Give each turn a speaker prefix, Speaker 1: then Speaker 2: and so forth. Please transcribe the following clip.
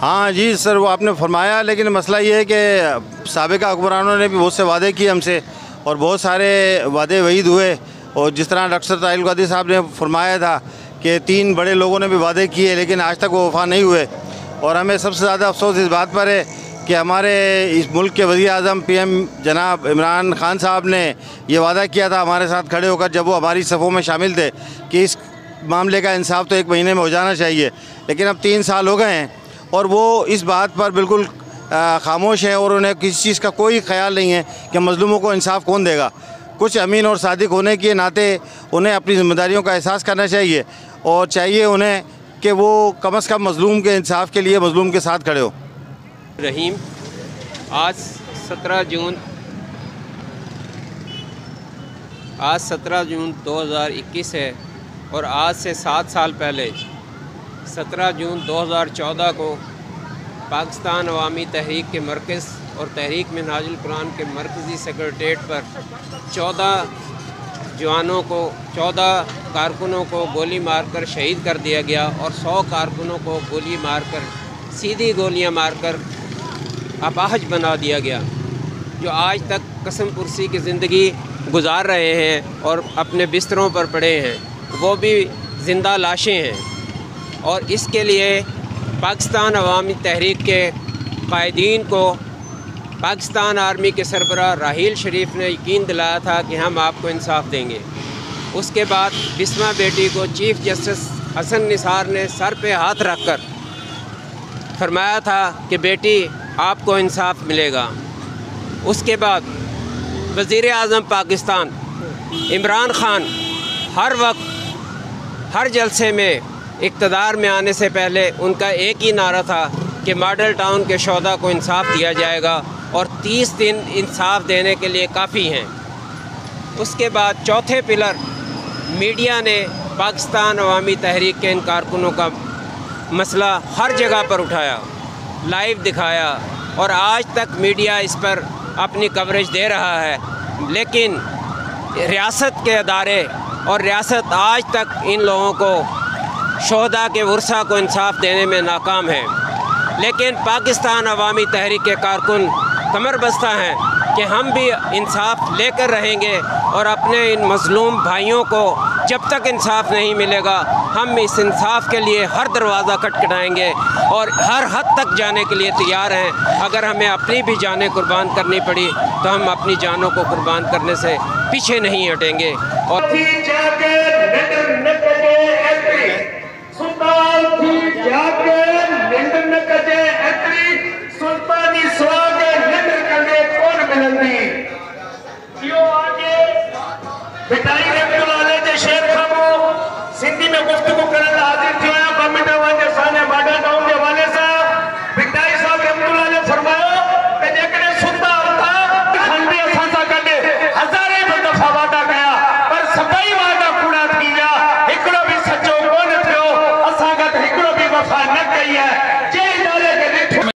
Speaker 1: हाँ जी सर, वो आपने फरमाया, लेकिन मसला ये है कि साबिका हुक्मरानों ने भी बहुत से वादे किए हमसे और बहुत सारे वादे वहीद हुए। और जिस तरह डॉक्टर ताहिल कादरी साहब ने फरमाया था कि 3 बड़े लोगों ने भी वादे किए, लेकिन आज तक वो वफा नहीं हुए। और हमें सबसे ज़्यादा अफसोस इस बात पर है कि हमारे इस मुल्क के वज़ीर-ए-आज़म PM जनाब इमरान खान साहब ने ये वादा किया था हमारे साथ खड़े होकर, जब वो हमारी सफ़ों में शामिल थे, कि इस मामले का इंसाफ तो 1 महीने में हो जाना चाहिए। लेकिन अब 3 साल हो गए हैं और वो इस बात पर बिल्कुल खामोश है और उन्हें किसी चीज़ का कोई ख्याल नहीं है कि मज़लूमों को इंसाफ कौन देगा। कुछ अमीन और सादिक होने के नाते उन्हें अपनी ज़िम्मेदारियों का एहसास करना चाहिए और चाहिए उन्हें कि वो कम से कम मज़लूम के इंसाफ के लिए मज़लूम के साथ खड़े हो।
Speaker 2: रहीम, आज 17 जून 2021 है और आज से 7 साल पहले 17 जून 2014 को पाकिस्तान अवामी तहरीक के मरकज़ और तहरीक मिनहाजुल कुरान के मरकज़ी सेक्रेटेरिएट पर 14 जवानों को 14 कारकुनों को गोली मारकर शहीद कर दिया गया और 100 कारकुनों को गोली मारकर सीधी गोलियां मारकर अपाहज बना दिया गया, जो आज तक कसम पुरसी की ज़िंदगी गुजार रहे हैं और अपने बिस्तरों पर पड़े हैं, वो भी ज़िंदा लाशें हैं। और इसके लिए पाकिस्तान अवामी तहरीक के कायदीन को पाकिस्तान आर्मी के सरबराह राहील शरीफ ने यकीन दिलाया था कि हम आपको इंसाफ देंगे। उसके बाद बिस्मा बेटी को चीफ़ जस्टिस हसन निसार ने सर पे हाथ रखकर फरमाया था कि बेटी आपको इंसाफ मिलेगा। उसके बाद वज़ीर-ए-आज़म पाकिस्तान इमरान खान हर वक्त हर जलसे में इक़्तिदार में आने से पहले उनका एक ही नारा था कि मॉडल टाउन के शोधा को इंसाफ दिया जाएगा और 30 दिन इंसाफ देने के लिए काफ़ी हैं। उसके बाद चौथे पिलर मीडिया ने पाकिस्तान अवामी तहरीक के इन कारकुनों का मसला हर जगह पर उठाया, लाइव दिखाया और आज तक मीडिया इस पर अपनी कवरेज दे रहा है। लेकिन रियासत के अदारे और रियासत आज तक इन लोगों को शोहदा के वर्सा को इंसाफ देने में नाकाम है। लेकिन पाकिस्तान अवामी तहरीक के कारकुन कमर बस्ता हैं कि हम भी इंसाफ लेकर रहेंगे और अपने इन मज़लूम भाइयों को जब तक इंसाफ नहीं मिलेगा हम इस इंसाफ के लिए हर दरवाज़ा खटखटाएंगे और हर हद तक जाने के लिए तैयार हैं। अगर हमें अपनी भी जानें कुर्बान करनी पड़ी तो हम अपनी जानों को कुर्बान करने से पीछे नहीं हटेंगे। और
Speaker 3: सिंधी में गुफ्तगू करने हाजिर थी कमिटी वाले साने मॉडल टाउन के वाले साहब बिटाई साहब रहमतुल्लाह ने फरमाया कि जेकॾहिं सुता था खंडे असां कॾे हज़ारे दफ़ा वादा कया पर सभई वादा पूरा थी विया, हिकिड़ो बि सचो कोन थियो, असां गॾु हिकिड़ो बि वफ़ा न कई है।